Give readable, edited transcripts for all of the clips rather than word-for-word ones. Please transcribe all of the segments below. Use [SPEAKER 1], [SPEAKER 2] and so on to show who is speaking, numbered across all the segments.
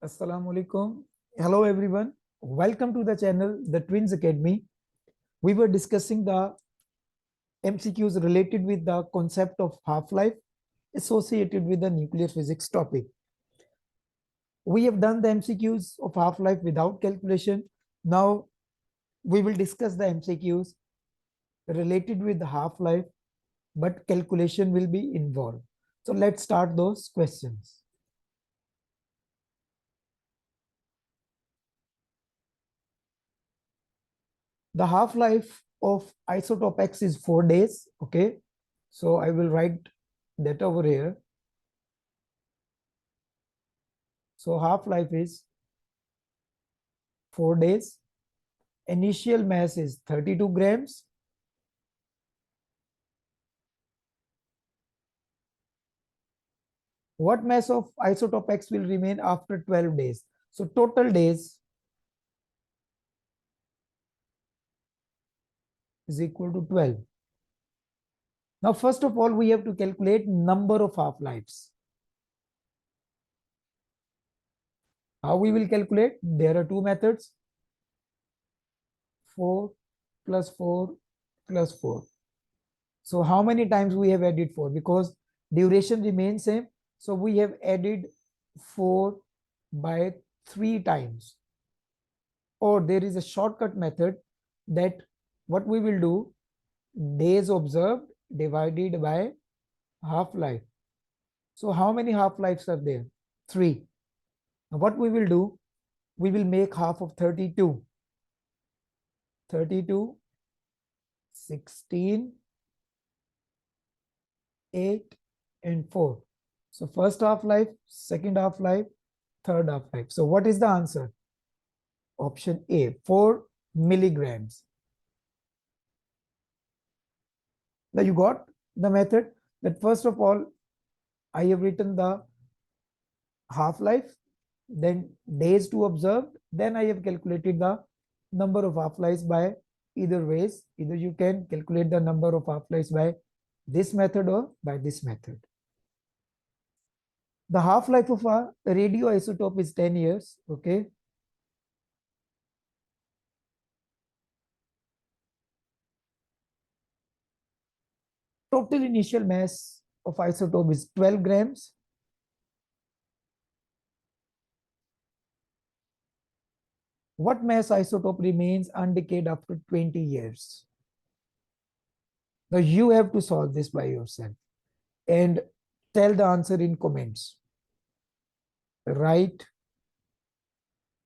[SPEAKER 1] Assalamu alaikum. Hello everyone. Welcome to the channel The Twins Academy. We were discussing the MCQs related with the concept of half-life associated with the nuclear physics topic. We have done the MCQs of half-life without calculation. Now we will discuss the MCQs related with the half-life, but calculation will be involved. So let's start those questions. The half-life of isotope X is 4 days. Okay, so I will write that over here. So half-life is 4 days. Initial mass is 32 grams. What mass of isotope X will remain after 12 days? So total days is equal to 12. Now, first of all, we have to calculate number of half-lives. How we will calculate? There are two methods. 4 plus 4 plus 4. So how many times we have added 4? Because duration remains same. So we have added 4 by 3 times. Or there is a shortcut method that what we will do, days observed divided by half-life. So how many half-lives are there? 3. Now what we will do, we will make half of 32. 32, 16, 8 and 4. So first half-life, second half-life, third half-life. So what is the answer? Option A, 4 milligrams. Now you got the method that first of all, I have written the half-life, then days to observe, then I have calculated the number of half-lives by either ways. Either you can calculate the number of half-lives by this method or by this method. The half-life of a radioisotope is 10 years. Okay. Total initial mass of isotope is 12 grams. What mass isotope remains undecayed after 20 years? Now you have to solve this by yourself and tell the answer in comments. Write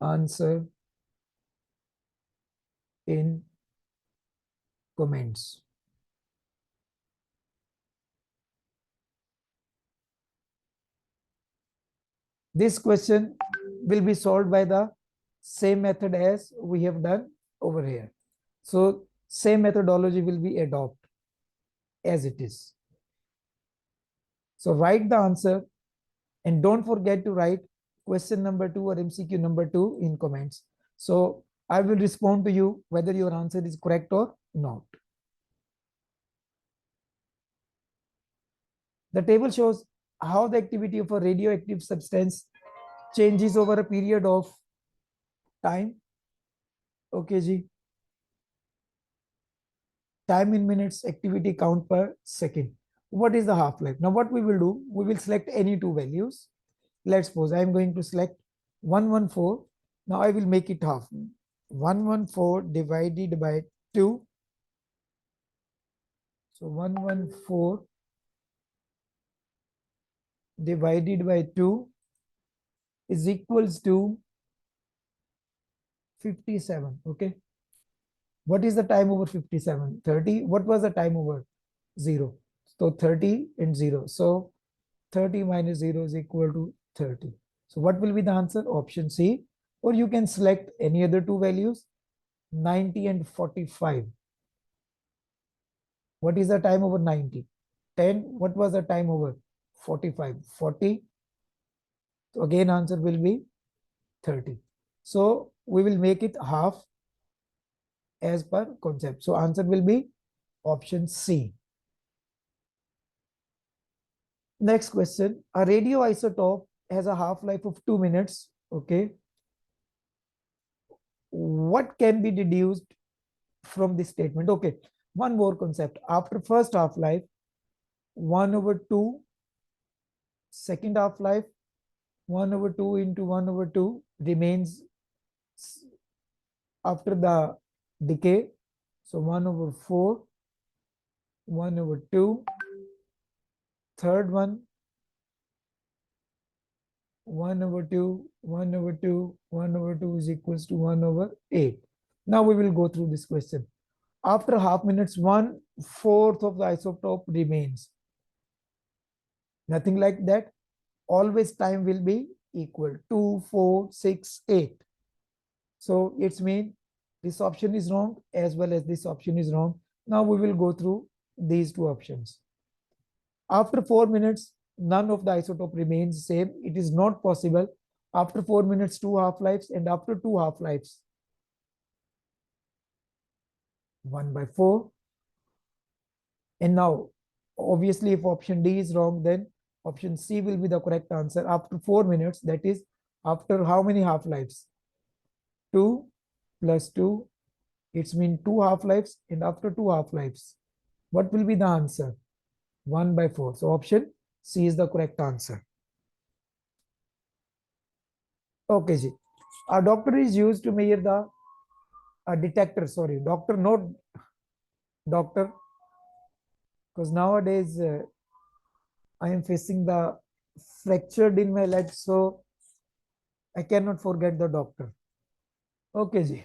[SPEAKER 1] answer in comments. This question will be solved by the same method as we have done over here. So same methodology will be adopted as it is. So write the answer and don't forget to write question number 2 or MCQ number 2 in comments. So I will respond to you whether your answer is correct or not. The table shows how the activity of a radioactive substance changes over a period of time. Okay, ji. Time in minutes, activity count per second. What is the half-life? Now what we will do, we will select any two values. Let's suppose I am going to select 114. Now I will make it half. 114 divided by 2. So 114 divided by 2 is equals to 57. Okay. What is the time over 57? 30. What was the time over 0? So 30 and 0. So 30 minus 0 is equal to 30. So what will be the answer? Option C. Or you can select any other two values, 90 and 45. What is the time over 90? 10. What was the time over 45? 40. So again, answer will be 30. So we will make it half as per concept. So answer will be option C. Next question. A radioisotope has a half-life of 2 minutes. Okay. What can be deduced from this statement? Okay. One more concept. After first half-life, 1 over 2, second half-life, 1 over 2 into 1 over 2 remains after the decay. So 1 over 4, 1 over 2, third one, 1 over 2, 1 over 2, 1 over 2 is equals to 1 over 8. Now we will go through this question. After half minutes, 1/4 of the isotope remains. Nothing like that. Always time will be equal. 2, 4, 6, 8. So it's mean this option is wrong as well as this option is wrong. Now we will go through these two options. After 4 minutes, none of the isotope remains same. It is not possible. After 4 minutes, 2 half-lives, and after 2 half-lives, 1/4. And now, obviously, if option D is wrong, then option C will be the correct answer. After 4 minutes, that is, after how many half-lives? 2 plus 2, it's mean 2 half-lives, and after 2 half-lives, what will be the answer? 1/4. So option C is the correct answer. Okay, ji. A doctor is used to measure the detector, sorry, doctor, not doctor, because nowadays I am facing the fractured in my leg, so I cannot forget the doctor. Okay, ji.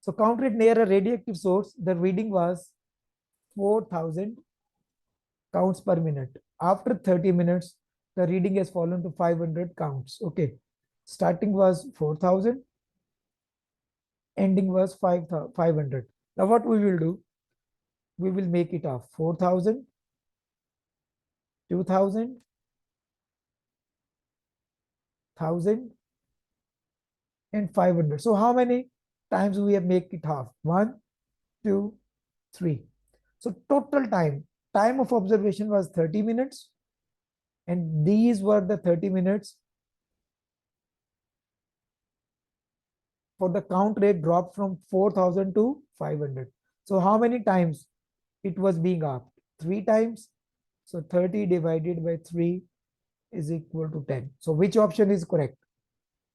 [SPEAKER 1] So counted near a radioactive source, the reading was 4,000 counts per minute. After 30 minutes, the reading has fallen to 500 counts. Okay. Starting was 4,000, ending was 500. Now what we will do, we will make it up 4,000, 2,000, 1,000, and 500. So how many times we have make it half? 1, 2, 3. So total time of observation was 30 minutes, and these were the 30 minutes for the count rate dropped from 4,000 to 500. So how many times it was being asked? 3 times. So 30 divided by 3 is equal to 10. So which option is correct?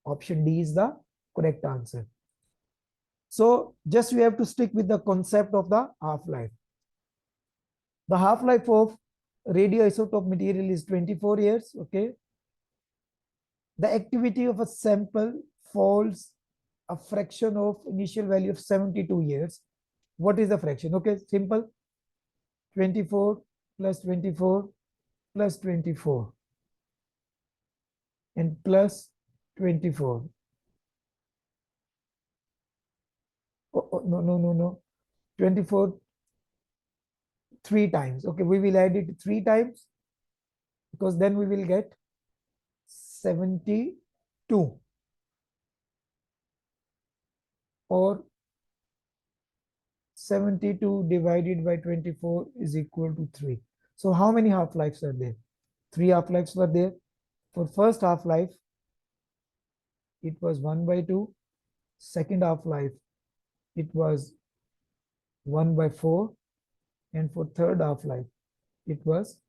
[SPEAKER 1] Option D is the correct answer. So just we have to stick with the concept of the half-life. The half-life of radioisotope material is 24 years. Okay. The activity of a sample falls a fraction of initial value of 72 years. What is the fraction? Okay, simple. 24 plus 24 plus 24 and plus 24. No, no, no, no. 24 3 times. Okay, we will add it 3 times because then we will get 72, or 72 divided by 24 is equal to 3. So how many half-lives are there? 3 half-lives were there. For first half-life, it was 1/2. Second half-life, it was 1/4. And for third half-life, it was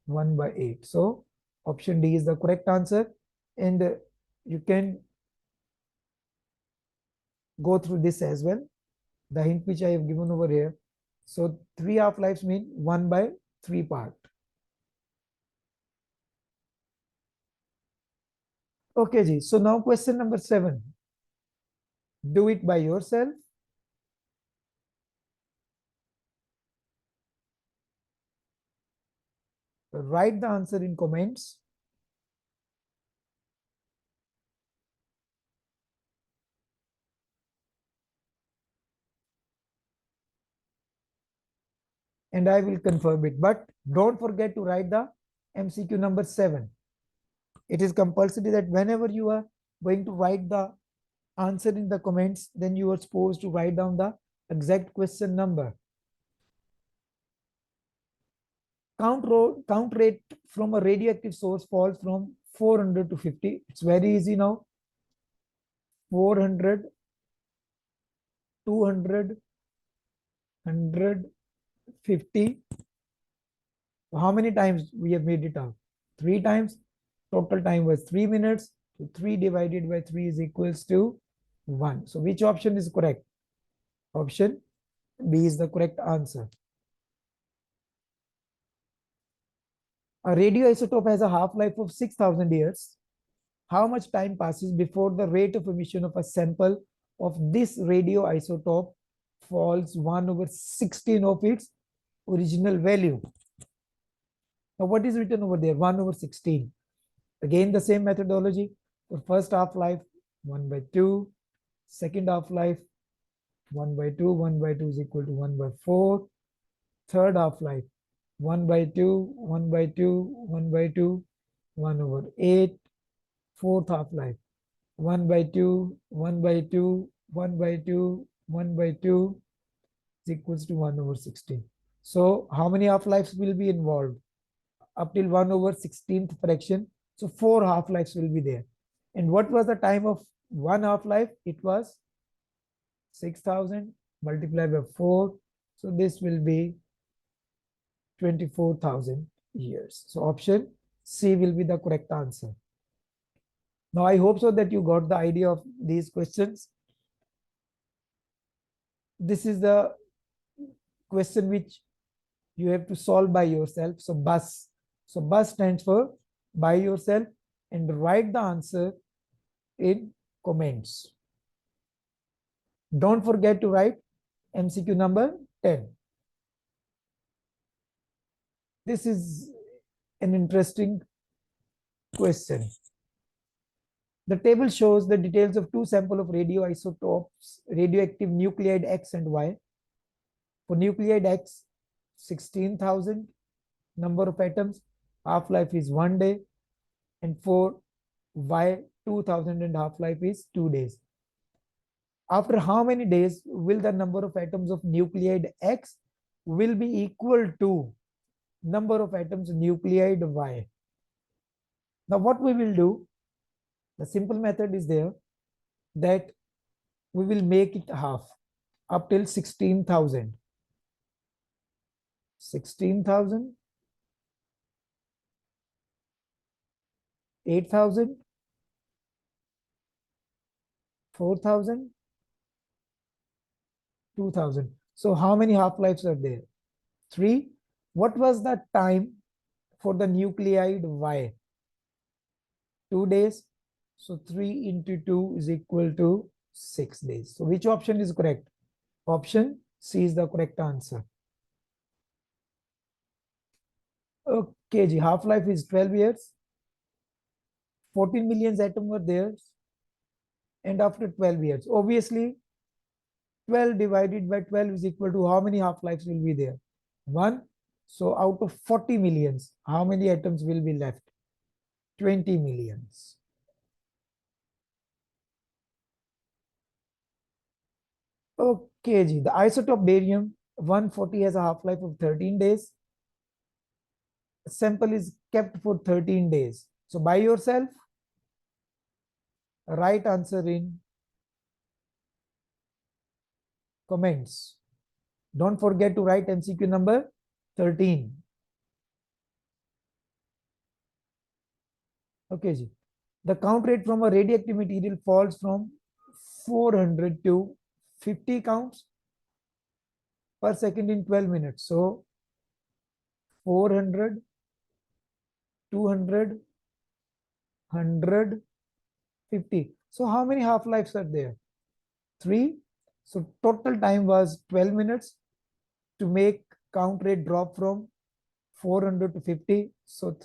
[SPEAKER 1] 1/8. So option D is the correct answer. And you can go through this as well, the hint which I have given over here. So 3 half-lives mean 1/3 part. Okay, ji. So now question number 7. Do it by yourself. Write the answer in comments. And I will confirm it. But don't forget to write the MCQ number 7. It is compulsory that whenever you are going to write the answer in the comments, then you are supposed to write down the exact question number. Count rate from a radioactive source falls from 400 to 50. It's very easy now. 400, 200, 150. How many times we have made it out? 3 times. Total time was 3 minutes. So 3 divided by 3 is equals to 1. So which option is correct? Option B is the correct answer. A radioisotope has a half-life of 6,000 years. How much time passes before the rate of emission of a sample of this radioisotope falls 1 over 16 of its original value? Now, what is written over there? 1 over 16. Again, the same methodology. For first half-life, 1 by 2. Second half-life, 1 by 2. 1 by 2 is equal to 1 by 4. Third half-life, 1 by 2, 1 by 2, 1 by 2, 1 over 8. Fourth half-life, 1 by 2, 1 by 2, 1 by 2, 1 by 2 is equals to 1 over 16. So how many half-lives will be involved? Up till 1 over 16th fraction. So 4 half-lives will be there. And what was the time of one half-life? It was 6,000 multiplied by 4. So this will be 24,000 years. So option C will be the correct answer. Now I hope so that you got the idea of these questions. This is the question which you have to solve by yourself. So bus. So bus stands for by yourself, and write the answer in comments. Don't forget to write MCQ number 10. This is an interesting question. The table shows the details of two samples of radioisotopes, radioactive nuclide X and Y. For nuclide X, 16,000 number of atoms, half-life is 1 day, and for Y, 2,000 and half-life is 2 days. After how many days will the number of atoms of nuclide X will be equal to number of atoms nuclide Y? Now what we will do, the simple method is there, that we will make it half up till 16,000. 16,000, 8,000, 4,000, 2,000. So how many half-lives are there? 3. What was the time for the nuclide Y? 2 days. So 3 into 2 is equal to 6 days. So which option is correct? Option C is the correct answer. Okay, half-life is 12 years. 14 million atoms were there. And after 12 years, obviously 12 divided by 12 is equal to how many half-lives will be there? 1. So out of 40 millions, how many atoms will be left? 20 millions. Okay, the isotope barium 140 has a half-life of 13 days. Sample is kept for 13 days. So by yourself, write answer in comments. Don't forget to write MCQ number 13. Okay, ji. The count rate from a radioactive material falls from 400 to 50 counts per second in 12 minutes. So 400, 200, 100, 50. So how many half-lives are there? 3. So total time was 12 minutes to make count rate drop from 400 to 50. So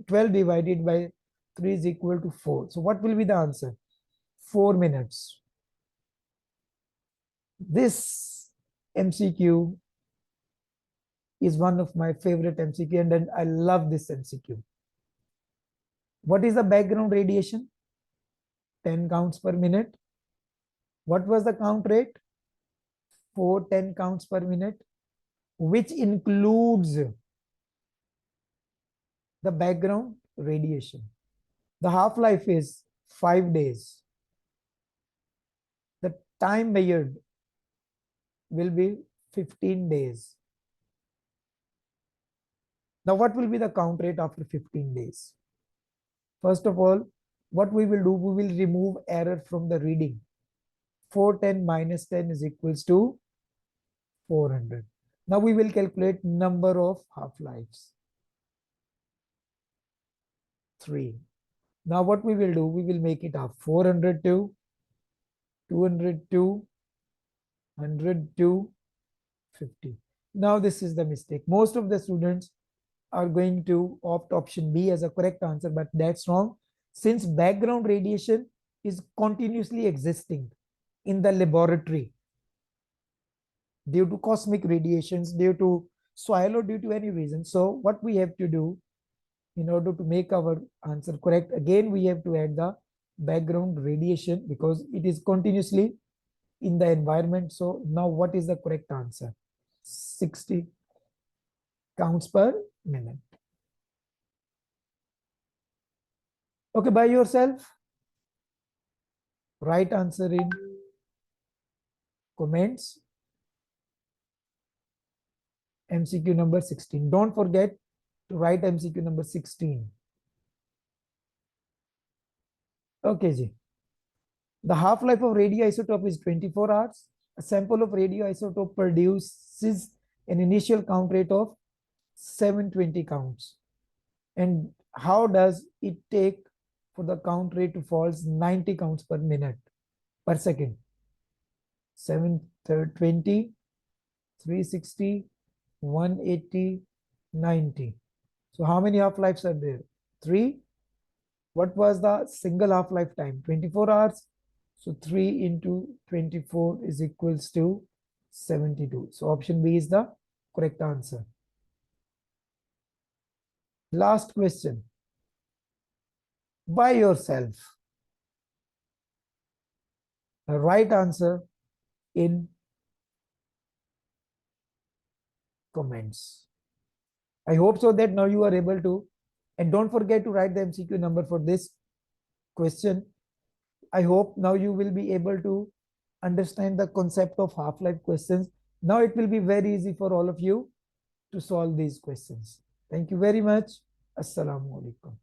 [SPEAKER 1] 12 divided by 3 is equal to 4. So what will be the answer? 4 minutes. This MCQ is one of my favorite MCQ, and I love this MCQ. What is the background radiation? 10 counts per minute. What was the count rate? 410 counts per minute, which includes the background radiation. The half-life is 5 days. time measured will be 15 days. Now, what will be the count rate after 15 days? First of all, what we will do, we will remove error from the reading. 410 minus 10 is equals to 400. Now we will calculate number of half-lives. 3. Now what we will do, we will make it up. 402, 202, 102, 50. Now this is the mistake. Most of the students are going to opt option B as a correct answer, but that's wrong. Since background radiation is continuously existing in the laboratory due to cosmic radiations, due to soil, or due to any reason. So what we have to do in order to make our answer correct, again, we have to add the background radiation because it is continuously in the environment. So now what is the correct answer? 60 counts per minute. Okay, by yourself, write answer in comments. MCQ number 16. Don't forget to write MCQ number 16. Okay, ji. The half-life of radioisotope is 24 hours. A sample of radioisotope produces an initial count rate of 720 counts. And how does it take for the count rate to fall 90 counts per minute, per second? 720, 360, 180, 90. So how many half-lives are there? 3. What was the single half-life time? 24 hours. So 3 into 24 is equals to 72. So option B is the correct answer. Last question. By yourself, the right answer in comments. I hope so that now you are able to, and don't forget to write the MCQ number for this question. I hope now you will be able to understand the concept of half-life questions. Now it will be very easy for all of you to solve these questions. Thank you very much. Assalamu alaikum.